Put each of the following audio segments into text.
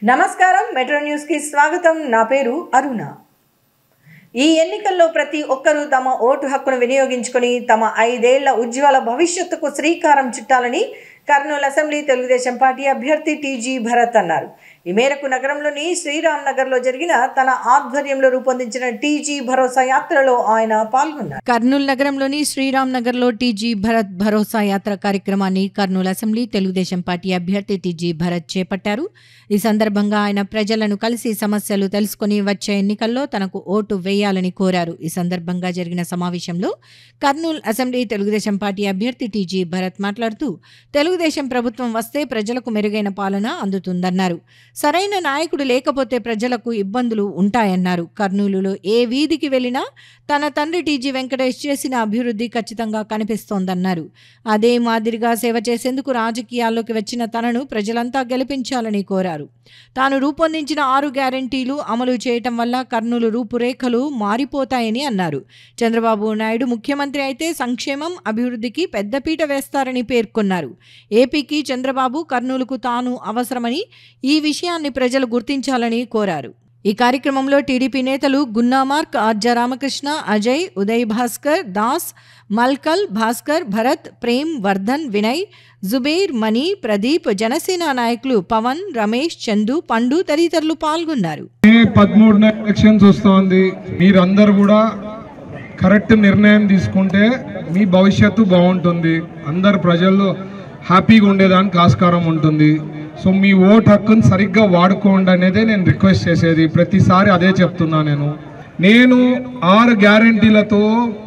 నమస్కారం metro news కి స్వాగతం. నా పేరు అరుణ. ఈ ఎన్నికల్లో ప్రతి ఒక్కరూ తమ ఓటు హక్కును వినియోగించుకొని తమ 5 ఏళ్ల ఉజ్వల భవిష్యత్తుకు శ్రీకారం చుట్టాలని కర్నూలు అసెంబ్లీ తెలుగుదేశం పార్టీ అభ్యర్థి టీజీ భరత్ అన్నారు. ఈ మేరకు నగరంలోని శ్రీరామ్ నగర్లో జరిగిన తన ఆధ్వర్యంలో రూపొందించిన టీజీ భరోసా యాత్రలో ఆయన పాల్గొన్నారు. కర్నూలు నగరంలోని శ్రీరామ్ నగర్లో టీజీ భరత్ భరోసా యాత్ర కార్యక్రమాన్ని కర్నూలు అసెంబ్లీ తెలుగుదేశం పార్టీ అభ్యర్థి టీజీ భరత్ చేపట్టారు. ఈ సందర్భంగా ఆయన ప్రజలను కలిసి సమస్యలు తెలుసుకుని వచ్చే ఎన్నికల్లో తనకు ఓటు వేయాలని కోరారు. ఈ సందర్భంగా జరిగిన సమావేశంలో కర్నూలు అసెంబ్లీ తెలుగుదేశం పార్టీ అభ్యర్థి టీజీ భరత్ మాట్లాడుతూ తెలుగుదేశం ప్రభుత్వం వస్తే ప్రజలకు మెరుగైన పాలన అందుతుందన్నారు. సరైన నాయకుడు లేకపోతే ప్రజలకు ఇబ్బందులు ఉంటాయన్నారు. కర్నూలులో ఏ వీధికి వెళ్లినా తన తండ్రి టీజీ వెంకటేష్ చేసిన అభివృద్ధి ఖచ్చితంగా కనిపిస్తోందన్నారు. అదే మాదిరిగా సేవ చేసేందుకు రాజకీయాల్లోకి వచ్చిన తనను ప్రజలంతా గెలిపించాలని కోరారు. తాను రూపొందించిన 6 గ్యారెంటీలు అమలు చేయటం వల్ల కర్నూలు రూపురేఖలు మారిపోతాయని అన్నారు. చంద్రబాబు నాయుడు ముఖ్యమంత్రి అయితే సంక్షేమం అభివృద్ధికి పెద్దపీట వేస్తారని పేర్కొన్నారు. ఏపీకి చంద్రబాబు, కర్నూలుకు తాను అవసరమని ఈ విషయాన్ని ప్రజలు గుర్తించాలని కోరారు. ఈ కార్యక్రమంలో టీడీపీ నేతలు గున్నామార్క్, ఆర్జా రామకృష్ణ, అజయ్, ఉదయ్ భాస్కర్, దాస్, మల్కల్, భాస్కర్, భరత్, ప్రేమ్, వర్ధన్, వినయ్, జుబేర్, మణి, ప్రదీప్, జనసేన నాయకులు పవన్, రమేష్, చందు, పండు తదితరులు పాల్గొన్నారు. 13 ఎలక్షన్స్ వస్తోంది. మీరందరూ కూడా కరెక్ట్ నిర్ణయం తీసుకుంటే మీ భవిష్యత్తు బాగుంటుంది, అందరు ప్రజలు హ్యాపీగా ఉండేదానికి ఆస్కారం ఉంటుంది. సో మీ ఓటు హక్కును సరిగ్గా వాడుకోండి అనేదే నేను రిక్వెస్ట్ చేసేది. ప్రతిసారి అదే చెప్తున్నా. నేను 6 గ్యారెంటీలతో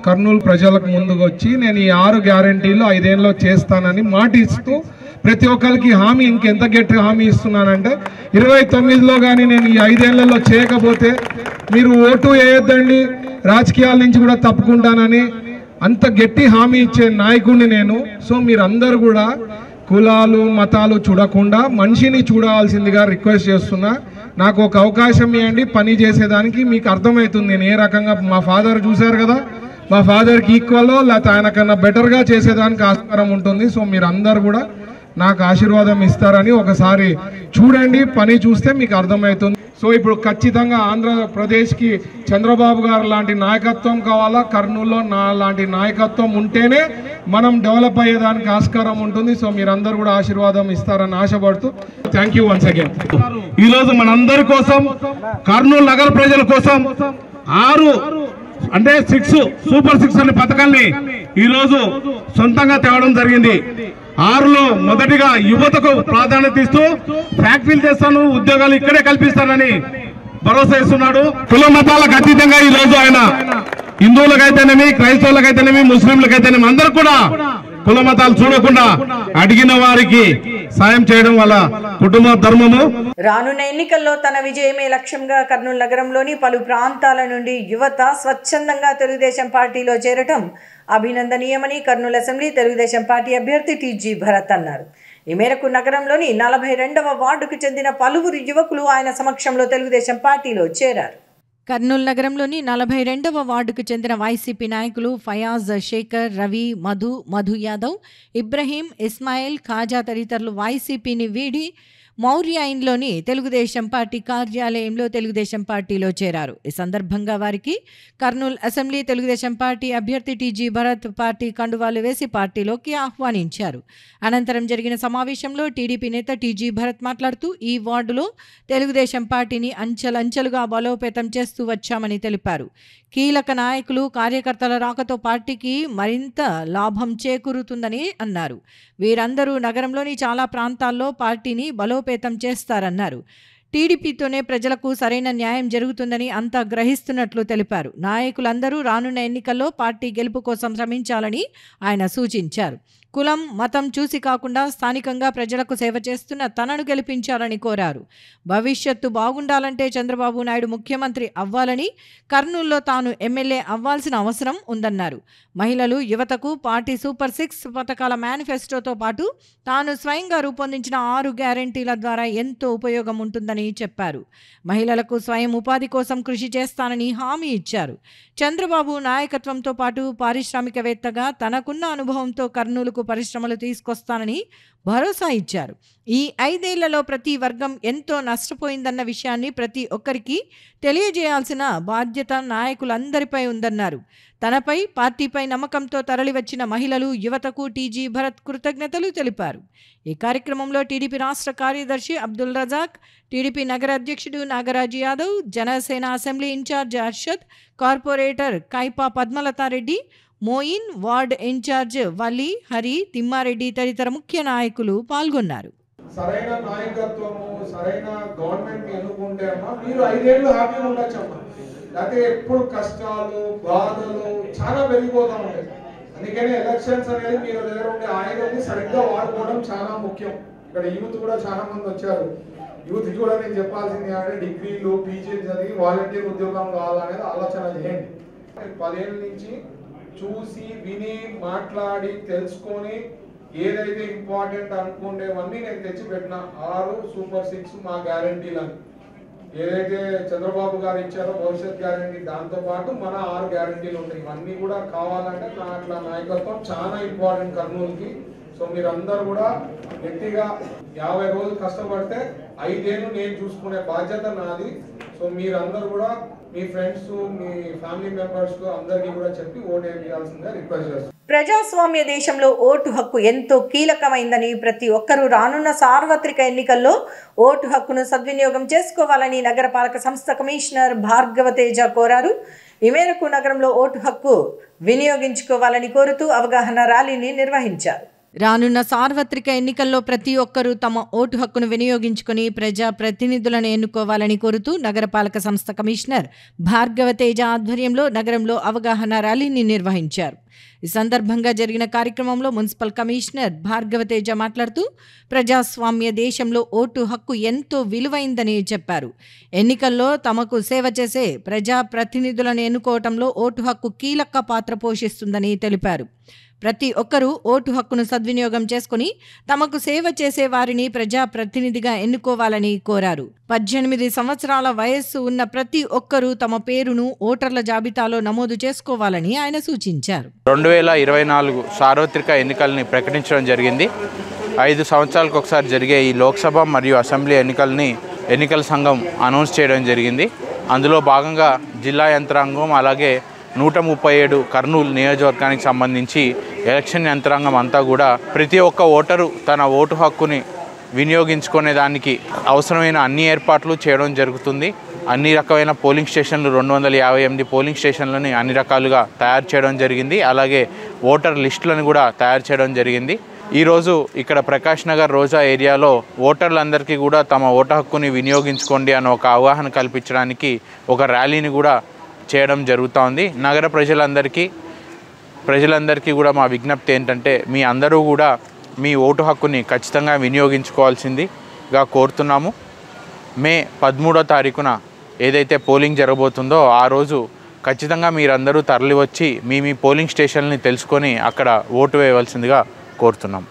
కర్నూలు ప్రజలకు ముందుకు వచ్చి నేను ఈ 6 గ్యారెంటీలు 5 ఏళ్ళలో చేస్తానని మాట ఇస్తూ ప్రతి ఒక్కరికి హామీ, ఇంకెంత గట్టి హామీ ఇస్తున్నానంటే 29లో కానీ నేను ఈ 5 ఏళ్లలో చేయకపోతే మీరు ఓటు వేయొద్దండి, రాజకీయాల నుంచి కూడా తప్పుకుంటానని అంత గట్టి హామీ ఇచ్చే నాయకుడిని నేను. సో మీరందరూ కూడా కులాలు మతాలు చూడకుండా మనిషిని చూడాల్సిందిగా రిక్వెస్ట్ చేస్తున్నా. నాకు ఒక అవకాశం ఇవ్వండి, పని చేసేదానికి. మీకు అర్థమవుతుంది నేను ఏ రకంగా, మా ఫాదర్ చూశారు కదా, మా ఫాదర్కి ఈక్వల్లో లేకపోతే ఆయన కన్నా బెటర్గా చేసేదానికి ఆస్కారం ఉంటుంది. సో మీరందరూ కూడా నాకు ఆశీర్వాదం ఇస్తారని ఒకసారి చూడండి, పని చూస్తే మీకు అర్థమవుతుంది. సో ఇప్పుడు ఖచ్చితంగా ఆంధ్రప్రదేశ్కి చంద్రబాబు గారు లాంటి నాయకత్వం కావాలా, కర్నూలులో నా లాంటి నాయకత్వం ఉంటేనే మనం డెవలప్ అయ్యేదానికి ఆస్కారం ఉంటుంది. సో మీరందరూ కూడా ఆశీర్వాదం ఇస్తారని ఆశపడుతూ థ్యాంక్ యూ వన్స్ అగైన్. ఈరోజు మనందరి కోసం, కర్నూలు నగర ప్రజల కోసం 6 అంటే 6 సూపర్ 6 అనే పథకాన్ని ఈరోజు సొంతంగా తేవడం జరిగింది. 6లో మొదటిగా యువతకు ప్రాధాన్యత ఇస్తూ ఫ్యాక్టరీలు చేస్తాను, ఉద్యోగాలు ఇక్కడే కల్పిస్తానని భరోసా ఇస్తున్నాడు. కుల మతాలకు అతీతంగా ఈ రోజు ఆయన హిందువులకైతేనేమి, క్రైస్తవులకైతేనేమి, ముస్లింలకైతేనేమి అందరూ కూడా కుల మతాలు చూడకుండా అడిగిన వారికి సాయం చేయడం వల్ల కుటుంబ ధర్మము. రానున్న ఎన్నికల్లో తన విజయమే లక్ష్యంగా కర్నూలు నగరంలోని పలు ప్రాంతాల నుండి యువత స్వచ్ఛందంగా తెలుగుదేశం పార్టీలో చేరటం అభినందనీయమని కర్నూలు అసెంబ్లీ తెలుగుదేశం పార్టీ అభ్యర్థి టీజీ భరత్ అన్నారు. ఈ మేరకు నగరంలోని 42వ వార్డుకు చెందిన పలువురు యువకులు ఆయన సమక్షంలో తెలుగుదేశం పార్టీలో చేరారు. కర్నూలు నగరంలోని 42వ వార్డుకు చెందిన వైసీపీ నాయకులు ఫయాజ్, శేఖర్, రవి, మధు యాదవ్, ఇబ్రహీం, ఇస్మాయిల్, ఖాజా తదితరులు వైసీపీని వీడి మౌర్యాయిన్లోని తెలుగుదేశం పార్టీ కార్యాలయంలో తెలుగుదేశం పార్టీలో చేరారు. ఈ సందర్భంగా వారికి కర్నూలు అసెంబ్లీ తెలుగుదేశం పార్టీ అభ్యర్థి టీజీ భరత్ పార్టీ కండువాలు వేసి పార్టీలోకి ఆహ్వానించారు. అనంతరం జరిగిన సమావేశంలో టీడీపీ నేత టీజీ భరత్ మాట్లాడుతూ ఈ వార్డులో తెలుగుదేశం పార్టీని అంచెలంచెలుగా బలోపేతం చేస్తూ వచ్చామని తెలిపారు. కీలక నాయకులు, కార్యకర్తల రాకతో పార్టీకి మరింత లాభం చేకూరుతుందని అన్నారు. వీరందరూ నగరంలోని చాలా ప్రాంతాల్లో పార్టీని బలోపేతం చేస్తారన్నారు. టీడీపీతోనే ప్రజలకు సరైన న్యాయం జరుగుతుందని అంతా గ్రహిస్తున్నట్లు తెలిపారు. నాయకులందరూ రానున్న ఎన్నికల్లో పార్టీ గెలుపు కోసం శ్రమించాలని ఆయన సూచించారు. కులం, మతం చూసి కాకుండా స్థానికంగా ప్రజలకు సేవ చేస్తున్న తనను గెలిపించాలని కోరారు. భవిష్యత్తు బాగుండాలంటే చంద్రబాబు నాయుడు ముఖ్యమంత్రి అవ్వాలని, కర్నూలులో తాను ఎమ్మెల్యే అవ్వాల్సిన అవసరం ఉందన్నారు. మహిళలు, యువతకు పార్టీ సూపర్ 6 పథకాల మేనిఫెస్టోతో పాటు తాను స్వయంగా రూపొందించిన 6 గ్యారెంటీల ద్వారా ఎంతో ఉపయోగం ఉంటుందని చెప్పారు. మహిళలకు స్వయం ఉపాధి కోసం కృషి చేస్తానని హామీ ఇచ్చారు. చంద్రబాబు నాయకత్వంతో పాటు పారిశ్రామికవేత్తగా తనకున్న అనుభవంతో కర్నూలుకు పరిశ్రమలు తీసుకొస్తానని భరోసా ఇచ్చారు. ఈ 5 ఏళ్లలో ప్రతి వర్గం ఎంతో నష్టపోయిందన్న విషయాన్ని ప్రతి ఒక్కరికి తెలియజేయాల్సిన బాధ్యత నాయకులందరిపై ఉందన్నారు. తనపై, పార్టీపై నమ్మకంతో తరలివచ్చిన మహిళలు, యువతకు టీజీ భరత్ కృతజ్ఞతలు తెలిపారు. ఈ కార్యక్రమంలో టీడీపీ రాష్ట్ర కార్యదర్శి అబ్దుల్ రజాక్, టీడీపీ నగర అధ్యక్షుడు Nagaraju Yadav, Janasena assembly incharge Arshad, corporator Kaipa Padmalatha Reddy, Moin, ward incharge Vali, Hari, Thimmareddy తదితర ముఖ్య నాయకులు పాల్గొన్నారు. సరైన నాయకత్వము, సరైన గవర్నమెంట్ ఎన్నుకుంటే అమ్మా మీరు 5 ఏళ్ళు హ్యాపీగా ఉండొచ్చమ్మా. లేకపోతే ఎప్పుడు కష్టాలు, బాధలు చాలా పెరిగిపోతూ ఉంటాయి. అందుకని ఎలక్షన్స్ అనేది మీరు దగ్గర ఉండే ఆయుధాన్ని సరిగ్గా వాడుకోవడం చాలా ముఖ్యం. ఇక్కడ యూత్ కూడా చాలా మంది వచ్చారు. యూత్ కూడా నేను చెప్పాల్సింది అంటే డిగ్రీలు, పీజీలు చదివి వాలంటీర్ ఉద్యోగం కావాలనేది ఆలోచన చేయండి. 10 ఏళ్ళ నుంచి చూసి, విని, మాట్లాడి, తెలుసుకొని ఏదైతే ఇంపార్టెంట్ అనుకునేవన్నీ నేను తెచ్చిపెట్టిన 6 సూపర్ 6 మా గ్యారంటీలని ఏదైతే చంద్రబాబు గారు ఇచ్చారో భవిష్యత్ గ్యారంటీ, దాంతో పాటు మన 6 గ్యారంటీలు ఉంటాయి. ఇవన్నీ కూడా కావాలంటే అట్లా నాయకత్వం చాలా ఇంపార్టెంట్ కర్నూలుకి. సో మీరందరూ కూడా గట్టిగా 50 రోజులు కష్టపడితే 5 ఏళ్ళు నేను చూసుకునే బాధ్యత నాది. సో మీరందరూ కూడా మీ ఫ్రెండ్స్, మీ ఫ్యామిలీ మెంబర్స్ అందరికీ కూడా చెప్పి ఓటు వేయాల్సిందిగా రిక్వెస్ట్ చేస్తాను. ప్రజాస్వామ్య దేశంలో ఓటు హక్కు ఎంతో కీలకమైందని, ప్రతి ఒక్కరూ రానున్న సార్వత్రిక ఎన్నికల్లో ఓటు హక్కును సద్వినియోగం చేసుకోవాలని నగరపాలక సంస్థ కమిషనర్ భార్గవతేజ కోరారు. ఈ మేరకు నగరంలో ఓటు హక్కు వినియోగించుకోవాలని కోరుతూ అవగాహన ర్యాలీని నిర్వహించారు. రానున్న సార్వత్రిక ఎన్నికల్లో ప్రతి ఒక్కరూ తమ ఓటు హక్కును వినియోగించుకుని ప్రజా ప్రతినిధులను ఎన్నుకోవాలని కోరుతూ నగరపాలక సంస్థ కమిషనర్ భార్గవతేజ ఆధ్వర్యంలో నగరంలో అవగాహన ర్యాలీని నిర్వహించారు. ఈ సందర్భంగా జరిగిన కార్యక్రమంలో మున్సిపల్ కమిషనర్ భార్గవతేజ మాట్లాడుతూ ప్రజాస్వామ్య దేశంలో ఓటు హక్కు ఎంతో విలువైందని చెప్పారు. ఎన్నికల్లో తమకు సేవ చేసే ప్రజా ప్రతినిధులను ఎన్నుకోవటంలో ఓటు హక్కు కీలక పాత్ర పోషిస్తుందని తెలిపారు. ప్రతి ఒక్కరూ ఓటు హక్కును సద్వినియోగం చేసుకుని తమకు సేవ చేసే వారిని ప్రజాప్రతినిధిగా ఎన్నుకోవాలని కోరారు. 18 సంవత్సరాల వయస్సు ఉన్న ప్రతి ఒక్కరూ తమ పేరును ఓటర్ల జాబితాలో నమోదు చేసుకోవాలని ఆయన సూచించారు. 2024 సార్వత్రిక ఎన్నికల్ని ప్రకటించడం జరిగింది. 5 సంవత్సరాలకు ఒకసారి జరిగే ఈ లోక్సభ మరియు అసెంబ్లీ ఎన్నికల సంఘం అనౌన్స్ చేయడం జరిగింది. అందులో భాగంగా జిల్లా యంత్రాంగం అలాగే 137 కర్నూలు నియోజకవర్గానికి సంబంధించి ఎలక్షన్ యంత్రాంగం అంతా కూడా ప్రతి ఒక్క ఓటరు తన ఓటు హక్కుని వినియోగించుకునే దానికి అవసరమైన అన్ని ఏర్పాట్లు చేయడం జరుగుతుంది. అన్ని రకమైన పోలింగ్ స్టేషన్లు 258 పోలింగ్ స్టేషన్లని అన్ని రకాలుగా తయారు చేయడం జరిగింది. అలాగే ఓటర్ లిస్టులను కూడా తయారు చేయడం జరిగింది. ఈరోజు ఇక్కడ ప్రకాష్ నగర్ రోజా ఏరియాలో ఓటర్లందరికీ కూడా తమ ఓటు హక్కుని వినియోగించుకోండి అన్న ఒక అవగాహన కల్పించడానికి ఒక ర్యాలీని కూడా చేయడం జరుగుతోంది. నగర ప్రజలందరికీ కూడా మా విజ్ఞప్తి ఏంటంటే మీ అందరూ కూడా మీ ఓటు హక్కుని ఖచ్చితంగా వినియోగించుకోవాల్సిందిగా కోరుతున్నాము. మే 13వ తారీఖున ఏదైతే పోలింగ్ జరగబోతుందో ఆ రోజు ఖచ్చితంగా మీరందరూ తరలివచ్చి మీ పోలింగ్ స్టేషన్ని తెలుసుకొని అక్కడ ఓటు వేయవలసిందిగా కోరుతున్నాం.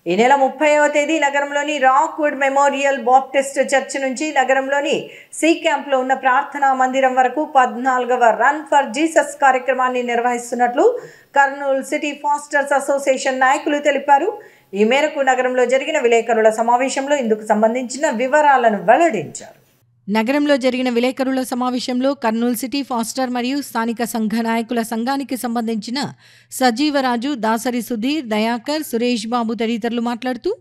ఈ నెల 30వ తేదీ నగరంలోని రాక్వుడ్ మెమోరియల్ బాప్టిస్ట్ చర్చ్ నుంచి నగరంలోని సి క్యాంప్లో ఉన్న ప్రార్థనా మందిరం వరకు 14వ రన్ ఫర్ జీసస్ కార్యక్రమాన్ని నిర్వహిస్తున్నట్లు కర్నూలు సిటీ ఫాస్టర్స్ అసోసియేషన్ నాయకులు తెలిపారు. ఈ మేరకు నగరంలో జరిగిన విలేకరుల సమావేశంలో ఇందుకు సంబంధించిన వివరాలను వెల్లడించారు. నగరంలో జరిగిన విలేకరుల సమావేశంలో కర్నూలు సిటీ ఫాస్టర్ మరియు స్థానిక సంఘ నాయకుల సంఘానికి సంబంధించిన సజీవరాజు, దాసరి సుధీర్, దయాకర్, సురేష్ బాబు తదితరులు మాట్లాడుతూ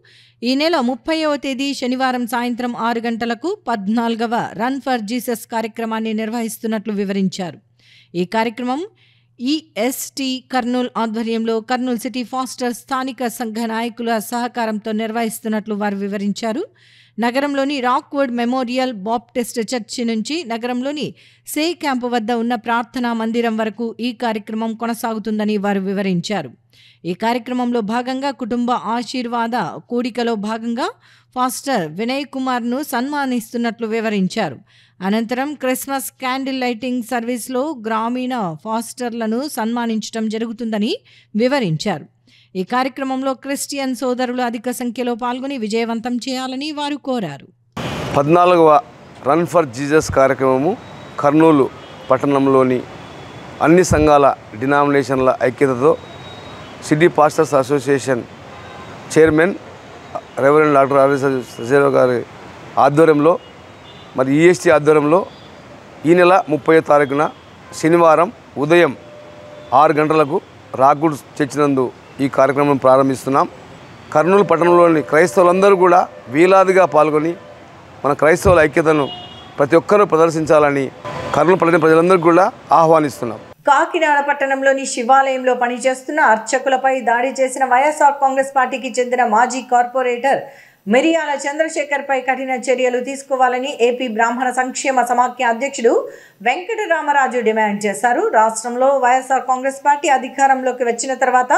ఈ నెల 30వ తేదీ శనివారం సాయంత్రం 6 గంటలకు 14వ రన్ ఫర్ జీసస్ కార్యక్రమాన్ని నిర్వహిస్తున్నట్లు వివరించారు. ఈ కార్యక్రమం ఈఎస్టీ కర్నూలు ఆధ్వర్యంలో కర్నూలు సిటీ ఫాస్టర్ స్థానిక సంఘ నాయకుల సహకారంతో నిర్వహిస్తున్నట్లు వారు వివరించారు. నగరంలోని రాక్వుడ్ మెమోరియల్ బాప్టిస్ట్ చర్చి నుంచి నగరంలోని సే క్యాంపు వద్ద ఉన్న ప్రార్థనా మందిరం వరకు ఈ కార్యక్రమం కొనసాగుతుందని వారు వివరించారు. ఈ కార్యక్రమంలో భాగంగా కుటుంబ ఆశీర్వాద కూడికలో భాగంగా ఫాస్టర్ వినయ్ కుమార్ను సన్మానిస్తున్నట్లు వివరించారు. అనంతరం క్రిస్మస్ క్యాండిల్ లైటింగ్ సర్వీస్లో గ్రామీణ ఫాస్టర్లను సన్మానించడం జరుగుతుందని వివరించారు. ఈ కార్యక్రమంలో క్రిస్టియన్ సోదరులు అధిక సంఖ్యలో పాల్గొని విజయవంతం చేయాలని వారు కోరారు. 14వ రన్ ఫర్ జీసస్ కార్యక్రమము కర్నూలు పట్టణంలోని అన్ని సంఘాల డినామినేషన్ల ఐక్యతతో city pastors association chairman reverend doctor RS Sajirao గారి ఆధ్వర్యంలో మరి ఈఎస్టీ ఆధ్వర్యంలో ఈ నెల 30వ తారీఖున శనివారం ఉదయం 6 గంటలకు రాకుడ్ చర్చి నందు ఈ కార్యక్రమం ప్రారంభిస్తున్నాం. కర్నూలు పట్టణంలోని క్రైస్తవులందరూ కూడా వీలాదిగా పాల్గొని మన క్రైస్తవుల ఐక్యతను ప్రతి ఒక్కరూ ప్రదర్శించాలని కర్నూలు పట్టణ ప్రజలందరూ కూడా ఆహ్వానిస్తున్నాం. కాకినాడ పట్టణంలోని శివాలయంలో పనిచేస్తున్న అర్చకులపై దాడి చేసిన వైఎస్ఆర్ కాంగ్రెస్ పార్టీకి చెందిన మాజీ కార్పొరేటర్ మిరియాల చంద్రశేఖర్పై కఠిన చర్యలు తీసుకోవాలని ఏపీ బ్రాహ్మణ సంక్షేమ సమాఖ్య అధ్యక్షుడు వెంకటరామరాజు డిమాండ్ చేశారు. రాష్ట్రంలో వైఎస్ఆర్ కాంగ్రెస్ పార్టీ అధికారంలోకి వచ్చిన తర్వాత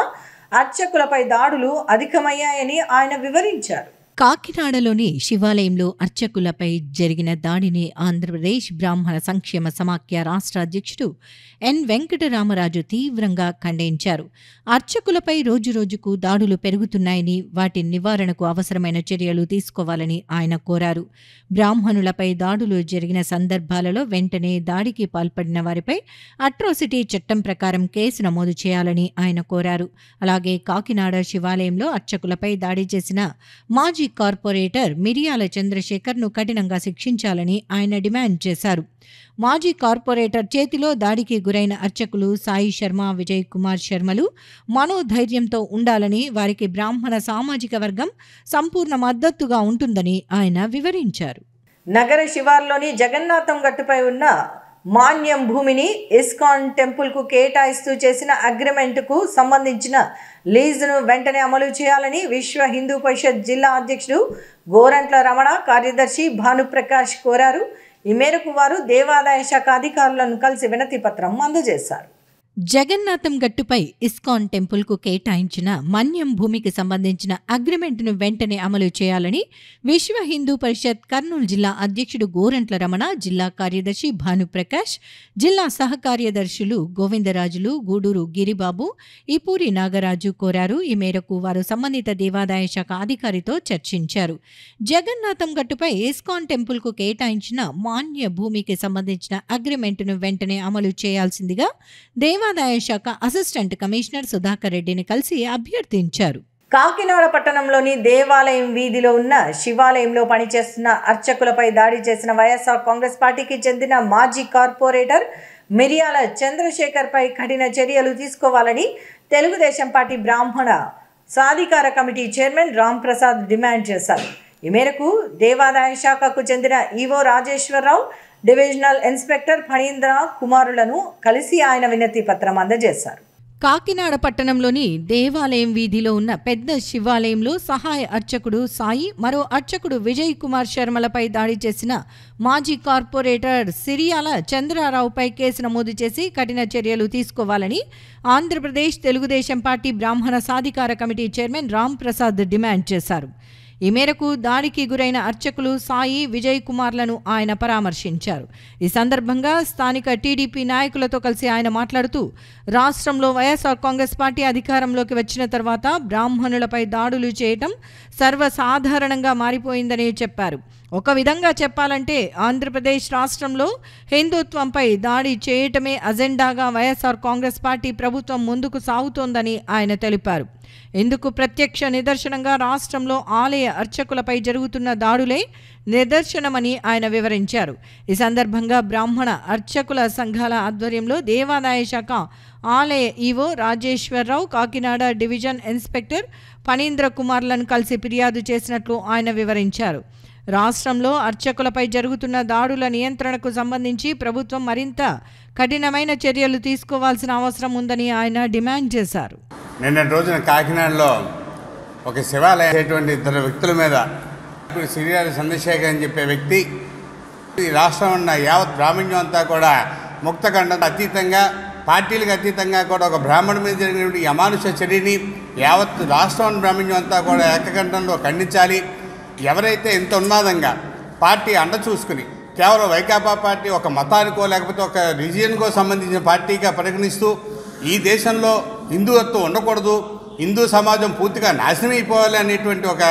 అర్చకులపై దాడులు అధికమయ్యాయని ఆయన వివరించారు. కాకినాడలోని శివాలయంలో అర్చకులపై జరిగిన దాడిని ఆంధ్రప్రదేశ్ బ్రాహ్మణ సంక్షేమ సమాఖ్య రాష్ట్ర అధ్యక్షుడు ఎన్ వెంకటరామరాజు తీవ్రంగా ఖండించారు. అర్చకులపై రోజురోజుకు దాడులు పెరుగుతున్నాయని వాటి నివారణకు అవసరమైన చర్యలు తీసుకోవాలని ఆయన కోరారు. బ్రాహ్మణులపై దాడులు జరిగిన సందర్భాలలో వెంటనే దాడికి పాల్పడిన వారిపై అట్రాసిటీ చట్టం ప్రకారం కేసు నమోదు చేయాలని ఆయన కోరారు. అలాగే కాకినాడ శివాలయంలో అర్చకులపై దాడి చేసిన మాజీ కార్పొరేటర్ మిరియాల చంద్రశేఖర్ను కఠినంగా శిక్షించాలని ఆయన డిమాండ్ చేశారు. మాజీ కార్పొరేటర్ చేతిలో దాడికి గురైన అర్చకులు సాయి శర్మ, విజయ్ కుమార్ శర్మలు మనోధైర్యంతో ఉండాలని, వారికి బ్రాహ్మణ సామాజిక వర్గం సంపూర్ణ మద్దతుగా ఉంటుందని ఆయన వివరించారు. నగర శివార్లోని జగన్నాథం గట్టుపై ఉన్న మాన్యం భూమిని ఇస్కాన్ టెంపుల్కు కేటాయిస్తూ చేసిన అగ్రిమెంటుకు సంబంధించిన లీజును వెంటనే అమలు చేయాలని విశ్వ హిందూ పరిషత్ జిల్లా అధ్యక్షుడు గోరంట్ల రమణ, కార్యదర్శి భానుప్రకాష్ కోరారు. ఈ మేరకు వారు దేవాదాయ శాఖ అధికారులను కలిసి వినతి పత్రం అందజేశారు. జగన్నాథం గట్టుపై ఇస్కాన్ టెంపుల్కు కేటాయించిన మన్యం భూమికి సంబంధించిన అగ్రిమెంటును వెంటనే అమలు చేయాలని విశ్వ హిందూ పరిషత్ కర్నూలు జిల్లా అధ్యక్షుడు గోరంట్ల రమణ, జిల్లా కార్యదర్శి భానుప్రకాష్, జిల్లా సహకార్యదర్శులు గోవిందరాజులు, గూడూరు గిరిబాబు, ఈపూరి నాగరాజు కోరారు. ఈ మేరకు వారు సంబంధిత దేవాదాయ శాఖ అధికారితో చర్చించారు. జగన్నాథం గట్టుపై ఇస్కాన్ టెంపుల్కు కేటాయించిన మాన్య భూమికి సంబంధించిన అగ్రిమెంటును వెంటనే అమలు చేయాల్సిందిగా దేవాదాయ శాఖ అసిస్టెంట్ కమిషనర్ సుధాకర్ రెడ్డిని కలిసి అభ్యర్థించారు. కాకినాడ పట్టణంలోని దేవాలయం వీధిలో ఉన్న శివాలయంలో పనిచేస్తున్న అర్చకులపై దాడి చేసిన వైఎస్ఆర్ కాంగ్రెస్ పార్టీకి చెందిన మాజీ కార్పొరేటర్ మిరియాల చంద్రశేఖర్పై కఠిన చర్యలు తీసుకోవాలని తెలుగుదేశం పార్టీ బ్రాహ్మణ సాధికార committee chairman Ram Prasad demand చేశారు. ఈ మేరకు దేవాదాయ శాఖకు చెందిన EO Rajeswararao, divisional inspector Phanindra కుమారులను కలిసి ఆయన వినతి పత్రం అందజేశారు. కాకినాడ పట్టణంలోని దేవాలయం వీధిలో ఉన్న పెద్ద శివాలయంలో సహాయ అర్చకుడు సాయి, మరో అర్చకుడు విజయ్ కుమార్ శర్మలపై దాడి చేసిన మాజీ కార్పొరేటర్ సిరియాల చంద్రారావుపై కేసు నమోదు చేసి కఠిన చర్యలు తీసుకోవాలని ఆంధ్రప్రదేశ్ తెలుగుదేశం పార్టీ బ్రాహ్మణ సాధికార committee chairman Ram Prasad demand చేశారు. ఈ మేరకు దాడికి గురైన అర్చకులు సాయి, విజయ్ కుమార్లను ఆయన పరామర్శించారు. ఈ సందర్భంగా స్థానిక టీడీపీ నాయకులతో కలిసి ఆయన మాట్లాడుతూ, రాష్ట్రంలో వైఎస్ఆర్ కాంగ్రెస్ పార్టీ అధికారంలోకి వచ్చిన తర్వాత బ్రాహ్మణులపై దాడులు చేయటం సర్వసాధారణంగా మారిపోయిందని చెప్పారు. ఒక విధంగా చెప్పాలంటే ఆంధ్రప్రదేశ్ రాష్ట్రంలో హిందుత్వంపై దాడి చేయటమే అజెండాగా వైఎస్ఆర్ కాంగ్రెస్ పార్టీ ప్రభుత్వం ముందుకు సాగుతోందని ఆయన తెలిపారు. ఇందుకు ప్రత్యక్ష నిదర్శనంగా రాష్ట్రంలో ఆలయ అర్చకులపై జరుగుతున్న దాడులే నిదర్శనమని ఆయన వివరించారు. ఈ సందర్భంగా బ్రాహ్మణ అర్చకుల సంఘాల ఆధ్వర్యంలో దేవాదాయ శాఖ ఆలయ EO Rajeswararao, Kakinada division inspector Phanindra కుమార్లను కలిసి ఫిర్యాదు చేసినట్లు ఆయన వివరించారు. రాష్ట్రంలో అర్చకులపై జరుగుతున్న దాడుల నియంత్రణకు సంబంధించి ప్రభుత్వం మరింత కఠినమైన చర్యలు తీసుకోవాల్సిన అవసరం ఉందని ఆయన డిమాండ్ చేశారు. నిన్నటి రోజున కాకినాడలో ఒక శివాలయం అటువంటి 2 వ్యక్తుల మీద ఇప్పుడు సిరియాల చంద్రశేఖర్ అని చెప్పే వ్యక్తి ఈ రాష్ట్రం ఉన్న యావత్ బ్రాహ్మణ్యం అంతా కూడా ముక్తఖండం అతీతంగా, పార్టీలకు అతీతంగా కూడా ఒక బ్రాహ్మణుడి మీద జరిగినటువంటి అమానుష చర్యని యావత్ రాష్ట్రం బ్రాహ్మణ్యం అంతా కూడా ఏకకంఠంలో ఖండించాలి. ఎవరైతే ఇంత ఉన్మాదంగా పార్టీ అండ చూసుకుని కేవలం వైకాపా పార్టీ ఒక మతానికో లేకపోతే ఒక రిజియన్కో సంబంధించిన పార్టీగా పరిగణిస్తూ ఈ దేశంలో హిందుత్వం ఉండకూడదు, హిందూ సమాజం పూర్తిగా నాశనం అయిపోవాలి అనేటువంటి ఒక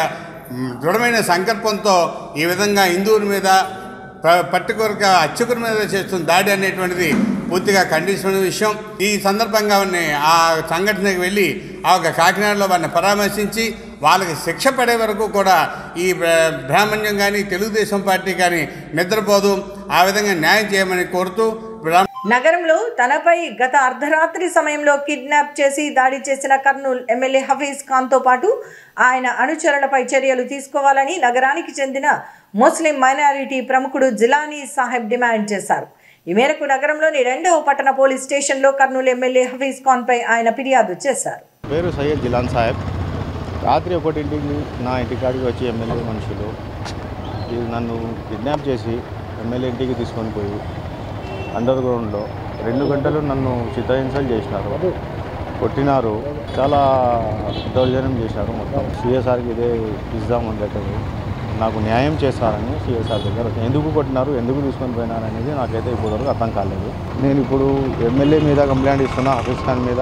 దృఢమైన సంకల్పంతో ఈ విధంగా హిందువుల మీద పర్టికులర్గా అర్చకుల మీద చేస్తున్న దాడి అనేటువంటిది పూర్తిగా ఖండించిన విషయం. ఈ సందర్భంగా ఆ సంఘటనకు వెళ్ళి ఆ ఒక కాకినాడలో వారిని పరామర్శించి వాళ్ళకి శిక్ష పడే వరకు కూడా ఈ బ్రాహ్మణ్యం కానీ తెలుగుదేశం పార్టీ కానీ నిద్రపోదు. ఆ విధంగా న్యాయం చేయమని కోరుతూ నగరంలో తనపై గత అర్ధరాత్రి సమయంలో కిడ్నాప్ చేసి దాడి చేసిన కర్నూలు ఎమ్మెల్యే హఫీజ్ ఖాన్తో పాటు ఆయన అనుచరులపై చర్యలు తీసుకోవాలని నగరానికి చెందిన ముస్లిం మైనారిటీ ప్రముఖుడు జిలానీ సాహెబ్ డిమాండ్ చేశారు. ఈ మేరకు నగరంలోని 2వ పట్టణ పోలీస్ స్టేషన్లో కర్నూలు ఎమ్మెల్యే హఫీజ్ ఖాన్పై ఆయన ఫిర్యాదు చేశారు. పేరు సయ్యద్ జిలాన్ సాహెబ్. రాత్రి 1ంటికి నా ఇంటికాడికి వచ్చి ఎమ్మెల్యే మనుషులు నన్ను కిడ్నాప్ చేసి ఎమ్మెల్యే ఇంటికి తీసుకొని పోయి అండర్ గ్రౌండ్లో 2 గంటలు నన్ను చిత్రహింసలు చేసినారు, కొట్టినారు, చాలా దౌర్జన్యం చేసినారు. మొత్తం సిఎస్ఆర్కి ఇదే ఇద్దామని లెటర్ నాకు న్యాయం చేస్తారని సిఎస్ఆర్ దగ్గర ఎందుకు కొట్టినారు, ఎందుకు తీసుకొని పోయినారు అనేది నాకైతే ఇప్పటివరకు అర్థం కాలేదు. నేను ఇప్పుడు ఎమ్మెల్యే మీద కంప్లైంట్ ఇస్తున్నా, హఫీజ్ ఖాన్ మీద.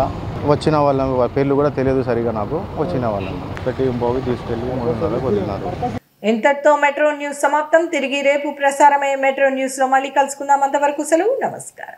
వచ్చిన వాళ్ళ పేర్లు కూడా తెలియదు సరిగా నాకు. వచ్చిన వాళ్ళని పెట్టి పోయి తీసుకెళ్ళి 300 వదిలినారు. ఇంతటితో మెట్రో న్యూస్ సమాప్తం. తిరిగి రేపు ప్రసారమయ్యే మెట్రో న్యూస్లో మళ్ళీ కలుసుకుందాం. అంతవరకు సెలవు. నమస్కారం.